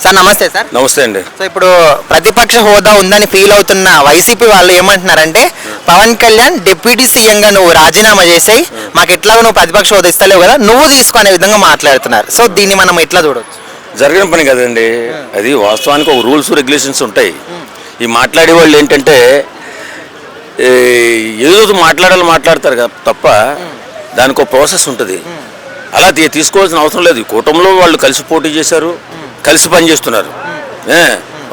Sir నమస్తే sir. నమస్తే అండి. సో ఇప్పుడు ప్రతిపక్ష హోదా ఉందని ఫీల్ అవుతున్న వైసీపీ వాళ్ళు ఏమంటున్నారంటే పవన్ కళ్యాణ్ డిప్యూటీ సీఎంగా నువ్వు రాజీనామా చేసాయి, మాకు ఎట్లాగో నువ్వు ప్రతిపక్ష హోదా ఇస్తలేవు కదా, నువ్వు తీసుకునే విధంగా మాట్లాడుతున్నారు. సో దీన్ని మనం ఎట్లా చూడవచ్చు? జరిగిన పని కదండి అది. వాస్తవానికి ఒక రూల్స్ రెగ్యులేషన్స్ ఉంటాయి. ఈ మాట్లాడే వాళ్ళు ఏంటంటే ఏదో మాట్లాడతారు కదా తప్ప దానికి ఒక ప్రాసెస్ ఉంటుంది. అలా తీసుకోవాల్సిన అవసరం లేదు. కూటమిలో వాళ్ళు కలిసి పోటీ చేశారు, కలిసి పనిచేస్తున్నారు.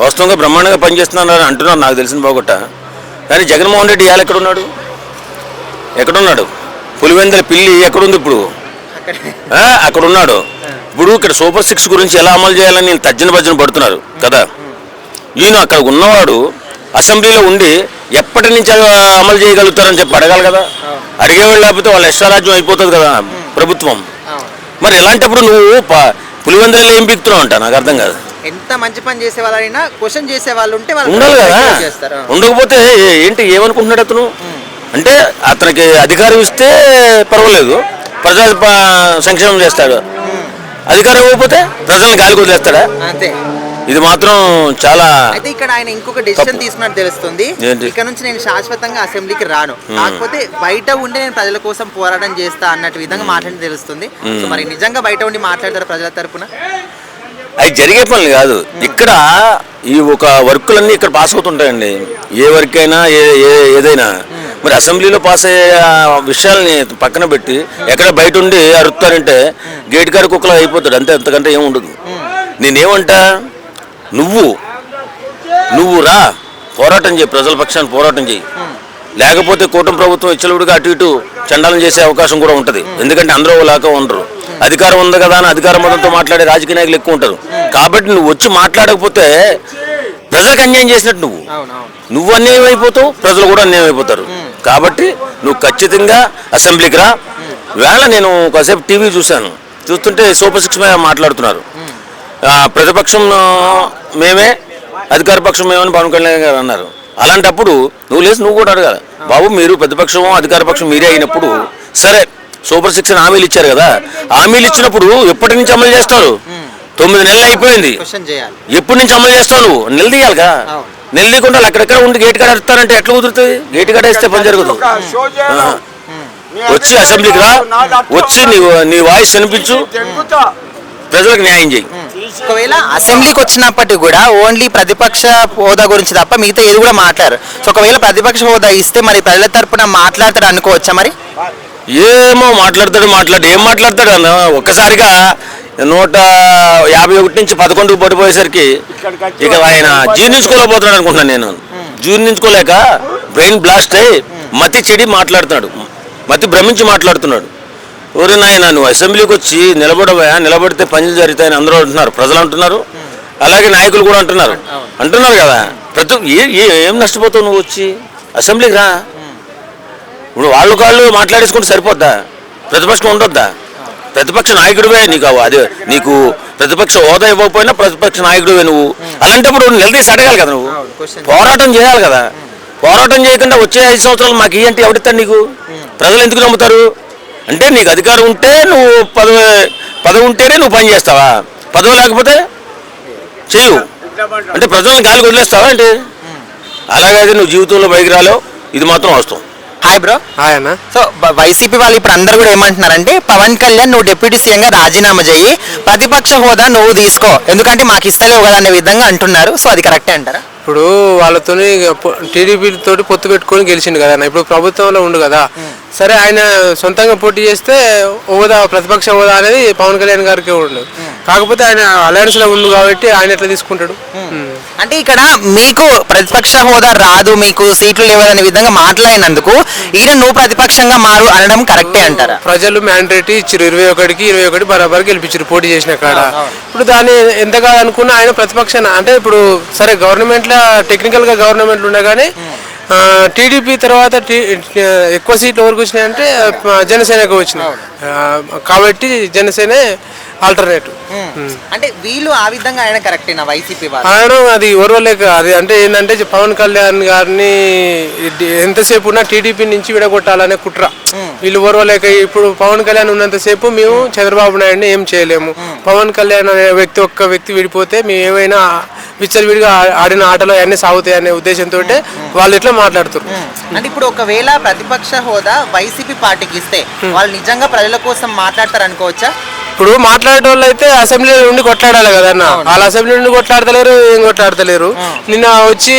వాస్తవంగా బ్రహ్మాండంగా పనిచేస్తున్నారు అంటున్నారు నాకు తెలిసిన బాగొట్ట. కానీ జగన్మోహన్ రెడ్డి ఇవాళ ఎక్కడున్నాడు? పులివెందుల పిల్లి ఎక్కడుంది ఇప్పుడు? అక్కడున్నాడు. ఇప్పుడు ఇక్కడ సూపర్ 6 గురించి ఎలా అమలు చేయాలని నేను తర్జన పడుతున్నారు కదా. ఈయన అక్కడ ఉన్నవాడు అసెంబ్లీలో ఉండి ఎప్పటి నుంచి అమలు చేయగలుగుతారని చెప్పి అడగాలి కదా. అడిగేవాళ్ళు లేకపోతే వాళ్ళ ఇష్టారాజ్యం అయిపోతుంది కదా ప్రభుత్వం. మరి ఇలాంటప్పుడు నువ్వు పులివెందులలో ఏం పీకుతున్నావు అంట నాకు అర్థం కాదు. ఎంత మంచి పని చేసే వాళ్ళైనా క్వశ్చన్ చేసే వాళ్ళు ఉంటే ఉండాలి కదా. ఉండకపోతే ఏంటి ఏమనుకుంటున్నాడు అతను? అంటే అతనికి అధికారం ఇస్తే పర్వాలేదు, ప్రజా సంక్షేమం చేస్తాడు. అధికారం ఇవ్వకపోతే ప్రజలను గాలికి వదిలేస్తాడా? అంతే. ఇది మాత్రం చాలా. అయితే ఇక్కడ ఆయన ఇంకొక డెసిషన్ తీసుకున్నట్టు తెలుస్తుంది. ఇక్కడ నుంచి నేను శాశ్వతంగా అసెంబ్లీకి రాను, కాకపోతే బయట ఉండి నేను ప్రజల కోసం పోరాటం చేస్తా అన్నట్టు విధంగా మాట్లాడి తెలుస్తుంది. సో మరి నిజంగా బయట ఉండి మాట్లాడతారు ప్రజల తరపున? అవి జరిగే పనులు కాదు. ఇక్కడ ఈ ఒక వర్కులన్నీ ఇక్కడ పాస్ అవుతుంటాయండి. ఏ వర్క్ అయినా ఏదైనా. మరి అసెంబ్లీలో పాస్ అయ్యే విషయాల్ని పక్కన పెట్టి ఎక్కడ బయట ఉండి అరుస్తారంటే గేట్ కాడ కుక్కలా అయిపోతాడు అంతే. అంతకంటే ఏం ఉండదు. నేనేమంటా, నువ్వు రా పోరాటం చేయి, ప్రజల పక్షాన్ని పోరాటం చేయి. లేకపోతే కూటమి ప్రభుత్వం ఇచ్చలుడిగా అటు ఇటు చండాలం చేసే అవకాశం కూడా ఉంటుంది. ఎందుకంటే అందరూ లాగా ఉండరు. అధికారం ఉంది కదా అని అధికార మతంతో మాట్లాడే రాజకీయ నాయకులు ఎక్కువ ఉంటారు. కాబట్టి నువ్వు వచ్చి మాట్లాడకపోతే ప్రజలకు అన్యాయం చేసినట్టు నువ్వు అన్యాయం అయిపోతావు, ప్రజలు కూడా అన్యాయం అయిపోతారు. కాబట్టి నువ్వు ఖచ్చితంగా అసెంబ్లీకి రా. వేళ నేను కాసేపు టీవీ చూస్తుంటే సూపర్ 6 మీద మాట్లాడుతున్నారు. ప్రతిపక్షం మేమే, అధికార పక్షం మేమని పవన్ కళ్యాణ్ గారు అన్నారు. అలాంటప్పుడు నువ్వు కూడా అడగాలి, బాబు మీరు ప్రతిపక్షం అధికార పక్షం మీరే అయినప్పుడు సరే సూపర్ 6 హామీలు ఇచ్చారు కదా, హామీలు ఇచ్చినప్పుడు ఎప్పటి నుంచి అమలు చేస్తారు? 9 నెలలు అయిపోయింది. ఎప్పటి నుంచి అమలు చేస్తావు? నువ్వు నిలదీయాలిగా. నిలదీయకుండా అక్కడెక్కడ ఉండి గేట్ కాడ అడుగుతారంటే ఎట్లా కుదురుతుంది? గేట్ కాడ వేస్తే పని జరుగుతుంది. వచ్చి అసెంబ్లీకి రా, వచ్చి నీ వాయిస్ వినిపించు, ప్రజలకు న్యాయం చేయి. ఒకవేళ అసెంబ్లీకి వచ్చినప్పటికీ కూడా ఓన్లీ ప్రతిపక్ష హోదా గురించి తప్ప మిగతా ఏది కూడా మాట్లాడారు. సో ఒకవేళ ప్రతిపక్ష హోదా ఇస్తే మరి ప్రజల తరపున మాట్లాడతాడు అనుకోవచ్చా? మరి ఏమో మాట్లాడతాడు. ఏం మాట్లాడతాడు అన్న? ఒక్కసారిగా 151 నుంచి 11కు పడిపోయేసరికి ఇక ఆయన జీర్ణించుకోలేకపోతున్నాడు అనుకుంటున్నాను. నేను జీర్ణించుకోలేక బ్రెయిన్ బ్లాస్ట్ అయ్యి మతి చెడి మాట్లాడుతున్నాడు, మతి భ్రమించి మాట్లాడుతున్నాడు. ఊరి నాయన నువ్వు అసెంబ్లీకి వచ్చి నిలబడితే పనులు జరుగుతాయని అందరూ అంటున్నారు, ప్రజలు అంటున్నారు, అలాగే నాయకులు కూడా అంటున్నారు కదా. ఏం నష్టపోతావు నువ్వు? వచ్చి అసెంబ్లీకి రా. ఇప్పుడు వాళ్ళు మాట్లాడేసుకుంటే సరిపోద్దా? ప్రతిపక్షం ఉండొద్దా? ప్రతిపక్ష నాయకుడివే నీకు ప్రతిపక్ష హోదా ఇవ్వకపోయినా ప్రతిపక్ష నాయకుడివే నువ్వు. అలాంటప్పుడు నిలదీసి అడగాలి కదా, నువ్వు పోరాటం చేయాలి కదా. పోరాటం చేయకుండా వచ్చే 5 సంవత్సరాలు మాకు ఇయ్యంటే ఎవడిస్తాడు నీకు? ప్రజలు ఎందుకు నమ్ముతారు? అంటే నీకు అధికారం ఉంటే నువ్వు పదవి ఉంటేనే నువ్వు పని చేస్తావా? పదవి లేకపోతే చెయ్యు అంటే ప్రజలను గాలికి వదిలేస్తావా అంటే? అలాగైతే నువ్వు జీవితంలో పైకి రాలేవు. ఇది మాత్రం వాస్తవం. Hi bro. హాయ్ అన్న. సో వైసీపీ వాళ్ళు ఇప్పుడు అందరూ కూడా ఏమంటున్నారంటే పవన్ కళ్యాణ్ నువ్వు డిప్యూటీ సీఎంగా రాజీనామా చేయి, ప్రతిపక్ష హోదా నువ్వు తీసుకో, ఎందుకంటే మాకు ఇస్తలేవు కదా అనే విధంగా అంటున్నారు. సో అది కరెక్టే అంటారా? ఇప్పుడు వాళ్ళతో టీడీపీ తోటి పొత్తు పెట్టుకొని గెలిచిండు కదా. ఇప్పుడు ప్రభుత్వంలో ఉండు కదా. సరే ఆయన సొంతంగా పోటీ చేస్తే హోదా, ప్రతిపక్ష హోదా అనేది పవన్ కళ్యాణ్ గారికి ఉండు. కాకపోతే ఆయన అలయన్స్ లో ఉండు కాబట్టి ఆయన ఎట్లా తీసుకుంటాడు? అంటే ఇక్కడ మీకు ప్రతిపక్ష హోదా రాదు, మీకు సీట్లు లేవదనే విధంగా మాట్లాడినందుకు ఈయన నువ్వు ప్రతిపక్షంగా మారు అనడం కరెక్టే అంటారా? ప్రజలు మ్యాండేటరీ ఇచ్చారు, 21 బరాబర్ గెలిపించారు పోటీ చేసిన కాడ. ఇప్పుడు దాన్ని ఎంతగా అనుకున్నా ఆయన ప్రతిపక్ష అంటే ఇప్పుడు సరే గవర్నమెంట్ లో టెక్నికల్ గా గవర్నమెంట్లు ఉండగానే టీడీపీ తర్వాత ఎక్కువ సీట్లు ఎవరికి వచ్చినాయంటే జనసేనకు వచ్చినాయి. కాబట్టి జనసేనే ఆల్టర్నేటివ్. అంటే వీళ్ళు ఆ విధంగా ఆయన కరెక్టేనా వైసీపీ ఆయన? అది ఓర్వలేక అది అంటే ఏంటంటే పవన్ కళ్యాణ్ గారిని ఎంతసేపు ఉన్నా టీడీపీ నుంచి విడగొట్టాలనే కుట్ర. వీళ్ళు ఓర్వలేక ఇప్పుడు పవన్ కళ్యాణ్ ఉన్నంతసేపు మేము చంద్రబాబు నాయుడిని ఏం చేయలేము, పవన్ కళ్యాణ్ అనే ఒక్క వ్యక్తి విడిపోతే మేము ఏమైనా విచ్చలవిడిగా ఆడిన ఆటలో అన్నీ సాగుతాయి అనే ఉద్దేశంతో వాళ్ళు ఇట్లా మాట్లాడుతారు. అంటే ఇప్పుడు ఒకవేళ ప్రతిపక్ష హోదా వైసీపీ పార్టీకి ఇస్తే వాళ్ళు నిజంగా ప్రజల కోసం మాట్లాడతారు అనుకోవచ్చా? ఇప్పుడు మాట్లాడే వాళ్ళు అయితే అసెంబ్లీలో ఉండి కొట్లాడాలి కదన్న, వాళ్ళు అసెంబ్లీ నుండి కొట్లాడతలేరు, ఏం కొట్లాడతలేరు. నిన్న వచ్చి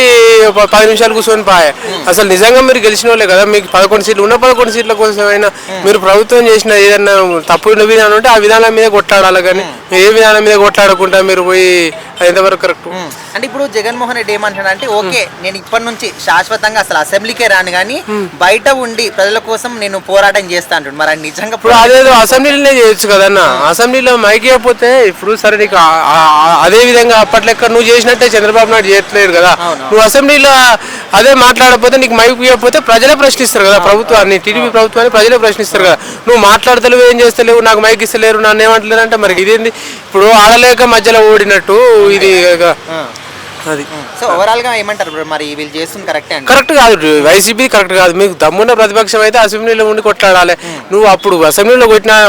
10 నిమిషాలు కూర్చొని పాయ. అసలు నిజంగా మీరు గెలిచిన వాళ్ళే కదా, మీకు 11 సీట్లు ఉన్న 11 సీట్ల కోసం అయినా మీరు ప్రభుత్వం చేసిన ఏదన్నా తప్పు విధానం ఉంటే ఆ విధానం మీద కొట్లాడాలి, కానీ ఏ విధానం మీద కొట్లాడకుండా మీరు పోయి ఎంతవరకు కరెక్ట్? అంటే ఇప్పుడు జగన్మోహన్ రెడ్డి ఏమంటాడంటే ఓకే నేను ఇప్పటి నుంచి శాశ్వతంగా అసలు అసెంబ్లీకే రాను కానీ బయట ఉండి ప్రజల కోసం నేను పోరాటం చేస్తా అంటాడు. మరి నిజంగా ఇప్పుడు అదేదో అసెంబ్లీలోనే చేయొచ్చు కదన్న, అసెంబ్లీలో మైక్ ఇవ్వకపోతే ఇప్పుడు సరే నీకు అదే విధంగా అప్పట్లెక్క నువ్వు చేసినట్టే చంద్రబాబు నాయుడు చేయట్లేదు కదా, నువ్వు అసెంబ్లీలో అదే మాట్లాడకపోతే నీకు మైక్ ఇవ్వకపోతే ప్రజలే ప్రశ్నిస్తారు కదా ప్రభుత్వాన్ని, టీడీపీ ప్రభుత్వాన్ని ప్రజలే ప్రశ్నిస్తారు కదా. నువ్వు మాట్లాడతలేవు, ఏం చేస్తలేవు, నాకు మైక్ ఇస్తలేరు, నన్ను ఏమంటలేరు అంటే మరి ఇదేంది? ఇప్పుడు ఆడలేక మధ్యలో ఓడినట్టు ఇది అది. సో ఓవరాల్ గా ఏమంటారు మరి వీళ్ళు చేస్తుంది కరెక్టే అంటే? కరెక్ట్ కాదు, వైసీపీ కరెక్ట్ కాదు. మీకు దమ్మున్న ప్రతిపక్షం అయితే అసెంబ్లీలో ఉండి కొట్లాడాలి. నువ్వు అప్పుడు అసెంబ్లీలో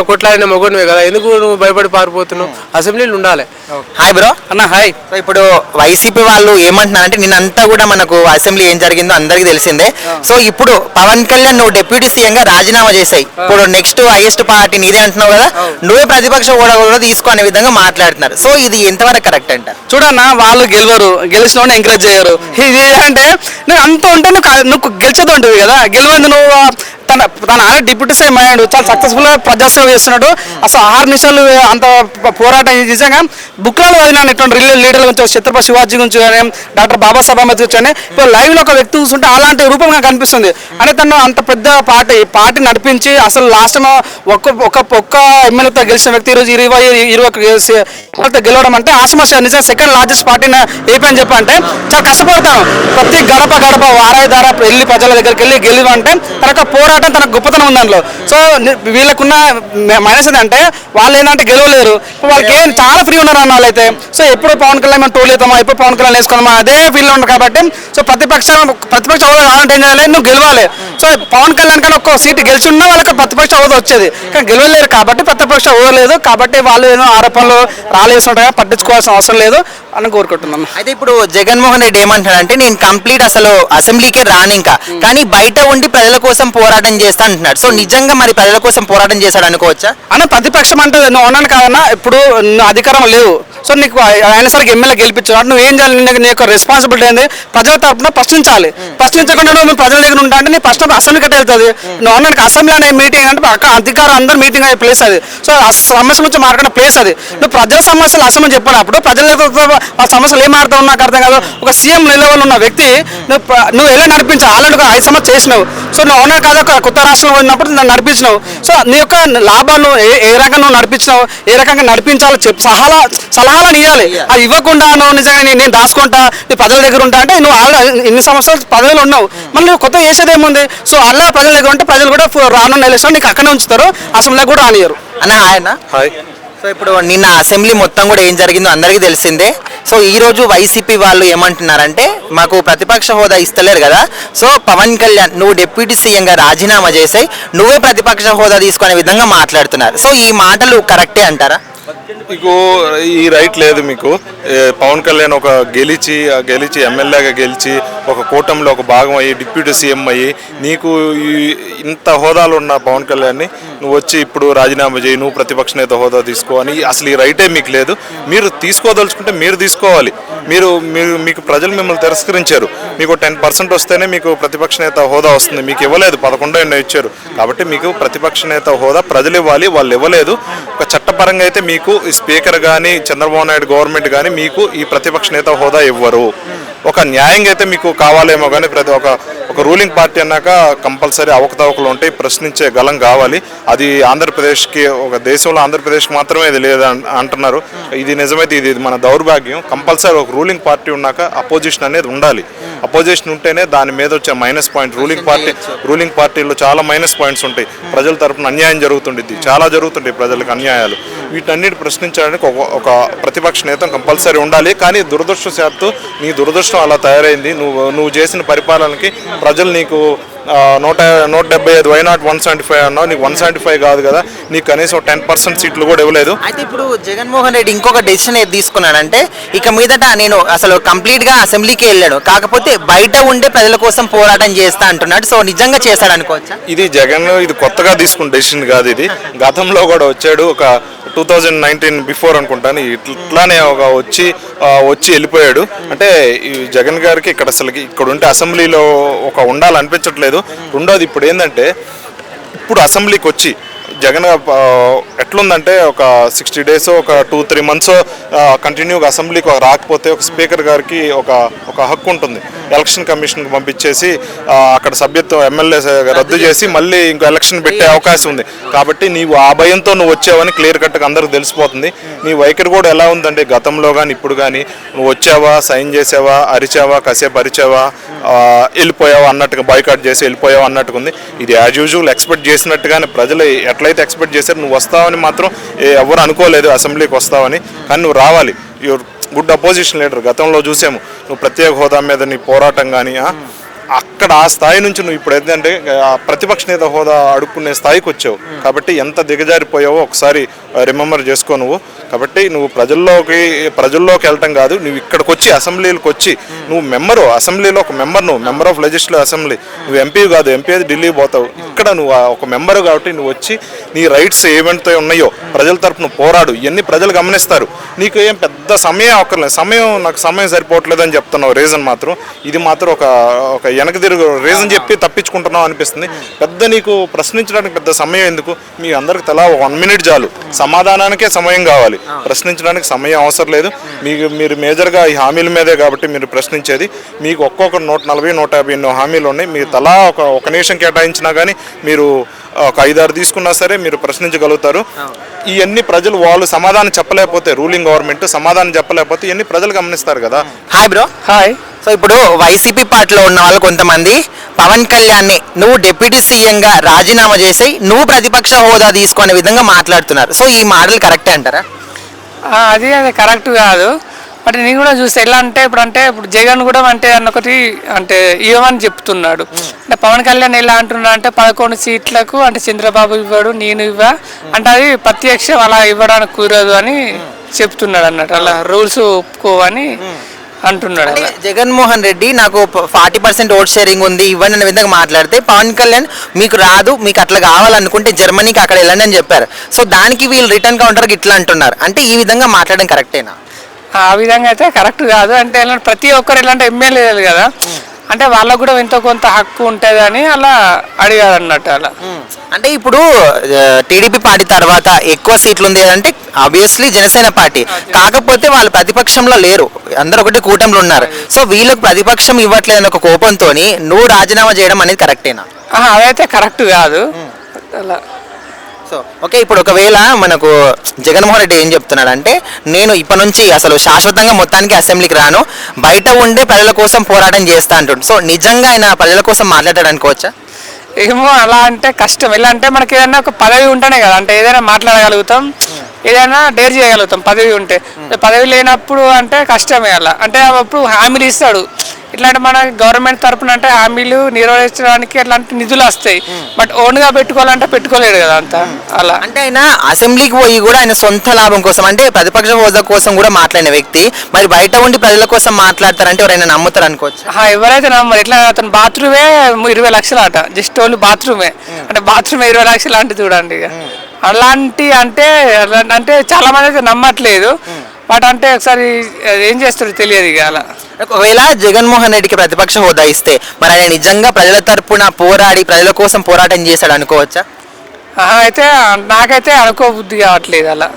కొట్లాడిన మొగనువే కదా, ఎందుకు నువ్వు భయపడి పారిపోతున్నావు? అసెంబ్లీలో ఉండాలి. Hi bro. అన్న హాయ్. సో ఇప్పుడు వైసీపీ వాళ్ళు ఏమంటున్నారంటే నిన్నంతా కూడా మనకు అసెంబ్లీ ఏం జరిగిందో అందరికీ తెలిసిందే. సో ఇప్పుడు పవన్ కళ్యాణ్ నువ్వు డిప్యూటీ సీఎం గా రాజీనామా చేసాయి, ఇప్పుడు నెక్స్ట్ హైయెస్ట్ పార్టీ నీదే అంటున్నావు కదా, నువ్వే ప్రతిపక్ష హోదా కూడా తీసుకునే విధంగా మాట్లాడుతున్నారు. సో ఇది ఎంతవరకు కరెక్ట్ అంట? చూడన్నా, వాళ్ళు గెలిచిన వాళ్ళని ఎంకరేజ్ చేయరు. ఇది అంటే నువ్వు అంత ఉంటే నువ్వు గెలిచేది ఉంటుంది కదా, గెలవంది నువ్వు తన డిప్యూటీ సీఎం అయ్యాడు, చాలా సక్సెస్ఫుల్ గా ప్రజాసేవ చేస్తున్నాడు. అసలు 6 నిమిషాలు అంత పోరాటం నిజంగా బుక్లలో చదివినాను ఇటువంటి లీడర్ల గురించి, ఛత్రపతి శివాజీ గురించి కానీ, డాక్టర్ బాబాసాహెబ్ అంబేద్కర్ గురించి కానీ. ఇప్పుడు లైవ్ లో ఒక వ్యక్తి చూస్తుంటే అలాంటి రూపంగా కనిపిస్తుంది. అంటే తను అంత పెద్ద పార్టీ నడిపించి అసలు లాస్ట్ ఒక్క ఎమ్మెల్యేతో గెలిచిన వ్యక్తి ఈరోజు 20 గెలవడం అంటే ఆ సమస్య. నిజంగా సెకండ్ లార్జెస్ట్ పార్టీని ఏపీ అని చెప్పంటే చాలా కష్టపడతాను. ప్రతి గడప వారాయి ద్వారా వెళ్ళి ప్రజల దగ్గరికి వెళ్ళి గెలివంటే తనకు పోరాటం, తన గొప్పతనం ఉంది దాంట్లో. సో వీళ్ళకున్న మైనస్ ఏంటంటే వాళ్ళు ఏంటంటే గెలవలేరు, వాళ్ళకి చాలా ఫ్రీ ఉన్నారు అన్న వాళ్ళైతే. సో ఎప్పుడు పవన్ కళ్యాణ్ మేము టోల్ అవుతామా, ఎప్పుడు పవన్ కళ్యాణ్ వేసుకోమా, అదే ఫీల్ ఉన్నారు కాబట్టి. సో ప్రతిపక్ష హోదా కావాలంటే ఏం చేయాలి, నువ్వు గెలవాలి. సో పవన్ కళ్యాణ్ కానీ ఒక్క సీటు గెలిచి ఉన్నా వాళ్ళకి ప్రతిపక్ష హోదా వచ్చేది, కానీ గెలవలేరు కాబట్టి ప్రతిపక్ష హోదా లేదు కాబట్టి వాళ్ళు ఏదో ఆరోపణలు రాలేస్తుంటాయి, పట్టించుకోవాల్సిన అవసరం లేదు అని కోరుకుంటున్నాను. అయితే ఇప్పుడు జగన్మోహన్ రెడ్డి ఏమంటాడంటే నేను కంప్లీట్ అసలు అసెంబ్లీకే రాను ఇంకా, కానీ బయట ఉండి ప్రజల కోసం పోరాటం చేస్తా అంటున్నాడు. సో నిజంగా మరి ప్రజల కోసం పోరాటం చేశాడు అనుకోవచ్చా? అన్న ప్రతిపక్షం అంటే నువ్వు అన్నాను కాదన్నా, ఇప్పుడు అధికారం లేవు. సో నీకు ఆయన సరికి ఎమ్మెల్యే గెలిపించాడు, నువ్వు ఏం చేయాలి? నీ యొక్క రెస్పాన్సిబిలిటీ ఏంది? ప్రజల తరపున ప్రశ్నించాలి. ప్రశ్నించకుండా నువ్వు ప్రజల దగ్గర ఉంటా అంటే నీ ప్రశ్న అసెంబ్లీ కట్ట వెళ్తుంది. నువ్వు అన్నానికి అసెంబ్లీ అనే మీటింగ్ అంటే అక్కడ అధికారం అందరూ మీటింగ్ అయ్యే ప్లేస్ అది. సో ఆ సమస్య గురించి మాట్లాడిన ప్లేస్ అది. నువ్వు ప్రజల సమస్యలు అసెంబ్లీ చెప్పినప్పుడు ప్రజల ఆ సమస్యలు ఏం మాట్లాడుతావు నాకు అర్థం కాదు. ఒక సీఎం లెవెల్ ఉన్న వ్యక్తి నువ్వు ఎలా నడిపించావు? ఆల్రెడీ ఒక 5 సంవత్సరాలు చేసినావు. సో నువ్వు అవునా కాదు, ఒక కొత్త రాష్ట్రంలో ఉన్నప్పుడు నన్ను నడిపించినావు. సో నీ యొక్క లాభాలు ఏ రకంగా నువ్వు నడిపించినావు, ఏ రకంగా నడిపించాలో సలహాలను ఇవ్వాలి. అది ఇవ్వకుండా నువ్వు నిజంగా నేను దాచుకుంటా, నీ ప్రజల దగ్గర ఉంటా అంటే నువ్వు ఇన్ని సంవత్సరాలు పదవిలో ఉన్నావు, మళ్ళీ నువ్వు కొత్త చేసేది ఏముంది? సో అలా ప్రజల దగ్గర ఉంటే ప్రజలు కూడా రానున్న ఎలక్షన్ నీకు అక్కడే ఉంచుతారు, అసెంబ్లీ కూడా రానియరు. అన్న ఆయన హాయ్. సో ఇప్పుడు నిన్న అసెంబ్లీ మొత్తం కూడా ఏం జరిగిందో అందరికీ తెలిసిందే. సో ఈ రోజు వైసీపీ వాళ్ళు ఏమంటున్నారంటే మాకు ప్రతిపక్ష హోదా ఇస్తలేరు కదా, సో పవన్ కళ్యాణ్ నువ్వు డిప్యూటీ సీఎం గా రాజీనామా చేసాయి, నువ్వే ప్రతిపక్ష హోదా తీసుకునే విధంగా మాట్లాడుతున్నారు. సో ఈ మాటలు కరెక్టే అంటారా? మీకు ఈ రైట్ లేదు. మీకు పవన్ కళ్యాణ్ ఒక గెలిచి ఎమ్మెల్యేగా గెలిచి ఒక కూటమిలో ఒక భాగం అయ్యి డిప్యూటీ సీఎం అయ్యి నీకు ఇంత హోదాలు ఉన్న పవన్ కళ్యాణ్ని నువ్వు వచ్చి ఇప్పుడు రాజీనామా చేయి, నువ్వు ప్రతిపక్ష నేత హోదా తీసుకో అని అసలు ఈ రైటే మీకు లేదు. మీరు తీసుకోదలుచుకుంటే మీరు తీసుకోవాలి. మీకు ప్రజలు మిమ్మల్ని తిరస్కరించారు. మీకు 10% వస్తేనే మీకు ప్రతిపక్ష నేత హోదా వస్తుంది, మీకు ఇవ్వలేదు. 11 ఎన్నో ఇచ్చారు కాబట్టి మీకు ప్రతిపక్ష నేత హోదా ప్రజలు ఇవ్వాలి, వాళ్ళు ఇవ్వలేదు. ఒక చట్టపరంగా అయితే మీకు స్పీకర్ కానీ చంద్రబాబు నాయుడు గవర్నమెంట్ కానీ మీకు ఈ ప్రతిపక్ష నేత హోదా ఇవ్వరు. ఒక న్యాయంగా అయితే మీకు కావాలేమో కానీ ఒక రూలింగ్ పార్టీ అన్నాక కంపల్సరీ అవకతవకలు ఉంటాయి, ప్రశ్నించే గలం కావాలి. అది ఆంధ్రప్రదేశ్కి, ఒక దేశంలో ఆంధ్రప్రదేశ్కి మాత్రమే ఇది లేదు అంటున్నారు. ఇది నిజమైతే ఇది మన దౌర్భాగ్యం. కంపల్సరీ ఒక రూలింగ్ పార్టీ ఉన్నాక అపోజిషన్ అనేది ఉండాలి. అపోజిషన్ ఉంటేనే దాని మీద వచ్చే మైనస్ పాయింట్. రూలింగ్ పార్టీలో చాలా మైనస్ పాయింట్స్ ఉంటాయి. ప్రజల తరపున అన్యాయం జరుగుతుంటుంది, చాలా జరుగుతుంటాయి ప్రజలకు అన్యాయాలు. వీటన్నిటి ప్రశ్నించడానికి ఒక ప్రతిపక్ష నేత కంపల్సరీ ఉండాలి. కానీ దురదృష్టవశాత్తు నీ దురదృష్టం అలా తయారైంది. నువ్వు చేసిన పరిపాలనకి ప్రజలు నీకు 175 వైనాట్ 175 అన్నావు, నీకు 175 కాదు కదా, నీకు కనీసం 10% సీట్లు కూడా ఇవ్వలేదు. అయితే ఇప్పుడు జగన్మోహన్ రెడ్డి ఇంకొక డెసిషన్ ఏది తీసుకున్నాడంటే ఇక మీదట నేను అసలు కంప్లీట్ గా అసెంబ్లీకి వెళ్ళాడు, కాకపోతే బయట ఉండే ప్రజల కోసం పోరాటం చేస్తా అంటున్నాడు. సో నిజంగా చేస్తాడు అనుకోవచ్చా? ఇది జగన్ ఇది కొత్తగా తీసుకున్న డెసిషన్ కాదు, ఇది గతంలో కూడా వచ్చాడు. ఒక 2019 బిఫోర్ అనుకుంటాను ఇట్లానే ఒక వచ్చి వెళ్ళిపోయాడు. అంటే ఈ జగన్ గారికి ఇక్కడ అసలు ఇక్కడ ఉంటే అసెంబ్లీలో ఒక ఉండాలనిపించట్లేదు. రెండోది ఇప్పుడు ఏంటంటే ఇప్పుడు అసెంబ్లీకి వచ్చి జగన్ ఎట్లుందంటే ఒక 60 days ఒక 2-3 months కంటిన్యూగా అసెంబ్లీకి రాకపోతే ఒక స్పీకర్ గారికి ఒక హక్కు ఉంటుంది, ఎలక్షన్ కమిషన్కి పంపించేసి అక్కడ సభ్యత్వం ఎమ్మెల్యే రద్దు చేసి మళ్ళీ ఇంకో ఎలక్షన్ పెట్టే అవకాశం ఉంది. కాబట్టి నీవు ఆ భయంతో నువ్వు వచ్చావని క్లియర్ కట్గా అందరికి తెలిసిపోతుంది. నీ వైఖరి కూడా ఎలా ఉందంటే గతంలో కానీ ఇప్పుడు కానీ నువ్వు వచ్చావా, సైన్ చేసావా, అరిచావా, కాసేపు అరిచావా, వెళ్ళిపోయావా అన్నట్టుగా, బాయ్కాట్ చేసి వెళ్ళిపోయావా అన్నట్టుగా ఉంది. ఇది యాజ్ యూజువల్ ఎక్స్పెక్ట్ చేసినట్టుగానే ప్రజలు ఎట్లయితే ఎక్స్పెక్ట్ చేశారు నువ్వు వస్తావని మాత్రం ఎవరు అనుకోలేదు అసెంబ్లీకి వస్తావని. కానీ నువ్వు రావాలి, యువర్ గుడ్ అపోజిషన్ లీడర్. గతంలో చూసాము నువ్వు ప్రత్యేక హోదా మీద నీ పోరాటం కానీ అక్కడ ఆ స్థాయి నుంచి నువ్వు ఇప్పుడు ఏంటంటే ప్రతిపక్ష నేత హోదా అడుక్కునే స్థాయికి వచ్చావు. కాబట్టి ఎంత దిగజారిపోయావో ఒకసారి రిమెంబర్ చేసుకో నువ్వు. కాబట్టి నువ్వు ప్రజల్లోకి వెళ్ళటం కాదు, నువ్వు ఇక్కడికి వచ్చి అసెంబ్లీకి వచ్చి నువ్వు అసెంబ్లీలో ఒక నువ్వు మెంబర్ ఆఫ్ లెజిస్లేటివ్ అసెంబ్లీ, నువ్వు ఎంపీ కాదు, ఎంపీ అయితే ఢిల్లీ పోతావు. ఇక్కడ నువ్వు ఒక మెంబర్ కాబట్టి నువ్వు వచ్చి నీ రైట్స్ ఏమంటే ఉన్నాయో ప్రజల తరపున పోరాడు. ఇవన్నీ ప్రజలు గమనిస్తారు. నీకు ఏం పెద్ద సమయం అక్కర్లేదు, నాకు సమయం సరిపోవట్లేదని చెప్తున్నావు రీజన్ మాత్రం. ఇది మాత్రం ఒక వెనక తిరుగు రీజన్ చెప్పి తప్పించుకుంటున్నావు అనిపిస్తుంది. పెద్ద నీకు ప్రశ్నించడానికి పెద్ద సమయం ఎందుకు? మీ అందరికి తలా 1 minute చాలు, సమాధానానికే సమయం కావాలి, ప్రశ్నించడానికి సమయం అవసరం లేదు. మీరు మేజర్గా ఈ హామీల మీదే కాబట్టి మీరు ప్రశ్నించేది. మీకు ఒక్కొక్కరు 140-150 హామీలు ఉన్నాయి. మీరు తలా ఒక నిమిషం కేటాయించినా కానీ మీరు ఒక 5-6 తీసుకున్నా సరే మీరు ప్రశ్నించగలుగుతారు. ఇవన్నీ ప్రజలు వాళ్ళు సమాధానం చెప్పలేకపోతే, రూలింగ్ గవర్నమెంట్ సమాధానం చెప్పలేకపోతే ఇవన్నీ ప్రజలు గమనిస్తారు కదా. Hi bro. హాయ్. సో ఇప్పుడు వైసీపీ పార్టీలో ఉన్న వాళ్ళు కొంతమంది పవన్ కళ్యాణ్ని నువ్వు డిప్యూటీ సీఎంగా రాజీనామా చేసి నువ్వు ప్రతిపక్ష హోదా తీసుకునే విధంగా మాట్లాడుతున్నారు. సో ఈ మాటలు కరెక్టే అంటారా? అది కరెక్ట్ కాదు. బట్ నేను కూడా చూస్తే ఎలా అంటే ఇప్పుడు జగన్ కూడా ఒకటి ఇవ్వమని చెప్తున్నాడు. అంటే పవన్ కళ్యాణ్ ఎలా అంటున్నాడు అంటే 11 సీట్లకు చంద్రబాబు ఇవ్వడు, నేను ఇవ్వ అంటే అది ప్రత్యక్షం అలా ఇవ్వడానికి కుదరదు అని చెప్తున్నాడు అన్నట్టు. అలా రూల్స్ ఒప్పుకోవని అంటున్నాడు. జగన్మోహన్ రెడ్డి నాకు 40% ఓట్ షేరింగ్ ఉంది ఇవ్వండి అనే విధంగా మాట్లాడితే పవన్ కళ్యాణ్ మీకు రాదు, మీకు అట్లా కావాలనుకుంటే జర్మనీకి అక్కడ వెళ్ళండి అని చెప్పారు. సో దానికి వీళ్ళు రిటర్న్ కౌంటర్కి ఇట్లా అంటున్నారు. అంటే ఈ విధంగా మాట్లాడడం కరెక్టేనా? ఆ విధంగా అయితే కరెక్ట్ కాదు. అంటే ప్రతి ఒక్కరు ఎలాంటి ఎమ్మెల్యేలు కదా, అంటే వాళ్ళకు కూడా ఎంతో కొంత హక్కు ఉంటుంది అని అలా అడిగారు అన్నట్టు. అలా అంటే ఇప్పుడు టీడీపీ పార్టీ తర్వాత ఎక్కువ సీట్లు ఉంది అంటే ఆబ్వియస్లీ జనసేన పార్టీ, కాకపోతే వాళ్ళు ప్రతిపక్షంలో లేరు, అందరూ ఒకటి కూటమిలో ఉన్నారు. సో వీళ్ళకి ప్రతిపక్షం ఇవ్వట్లేదని ఒక కోపంతో నువ్వు రాజీనామా చేయడం అనేది కరెక్టేనా? అదైతే కరెక్ట్ కాదు. అలా సో ఓకే, ఇప్పుడు ఒకవేళ మనకు జగన్మోహన్ రెడ్డి ఏం చెప్తున్నాడు అంటే నేను ఇప్పటి నుంచి అసలు శాశ్వతంగా మొత్తానికి అసెంబ్లీకి రాను, బయట ఉండే ప్రజల కోసం పోరాటం చేస్తా అంటుండు. సో నిజంగా ఆయన ప్రజల కోసం మాట్లాడాడు అనుకోవచ్చా? ఏమో అలా అంటే కష్టం. ఎలా అంటే మనకి ఏదైనా ఒక పదవి ఉంటేనే కదా, అంటే ఏదైనా మాట్లాడగలుగుతాం, ఏదైనా డేర్ చేయగలుగుతాం. పదవి ఉంటే, పదవి లేనప్పుడు అంటే కష్టమే. అలా అంటే అప్పుడు హామీలు ఇస్తాడు. ఇట్లాంటి మన గవర్నమెంట్ తరఫున అంటే హామీలు నిర్వహించడానికి అట్లాంటి నిధులు వస్తాయి. బట్ ఓన్గా పెట్టుకోవాలంటే పెట్టుకోలేడు కదా అంతా. అలా అంటే ఆయన అసెంబ్లీకి పోయి కూడా ఆయన సొంత లాభం కోసం అంటే ప్రతిపక్ష హోదా కోసం కూడా మాట్లాడిన వ్యక్తి మరి బయట ఉండి ప్రజల కోసం మాట్లాడతారంటే ఎవరైనా నమ్ముతారు అనుకోవచ్చు? ఎవరైతే నమ్మరు. ఇట్లా అతను బాత్రూమే 20 లక్షలు అట, జస్ట్ ఓన్లీ బాత్రూమే. అంటే బాత్రూమ్ 20 లక్షలు అంటే చూడండి. ఇక అలాంటి అంటే చాలా మంది అయితే నమ్మట్లేదు. బట్ అంటే ఒకసారి ఏం చేస్తాడో తెలియదు. ఇక అలా ఒకవేళ జగన్మోహన్ రెడ్డికి ప్రతిపక్ష హోదా ఇస్తే మరి ఆయన నిజంగా ప్రజల తరపున పోరాడి ప్రజల కోసం పోరాటం చేశాడు అనుకోవచ్చా? అయితే నాకైతే అనుకోబుద్ధి కావట్లేదు అలా.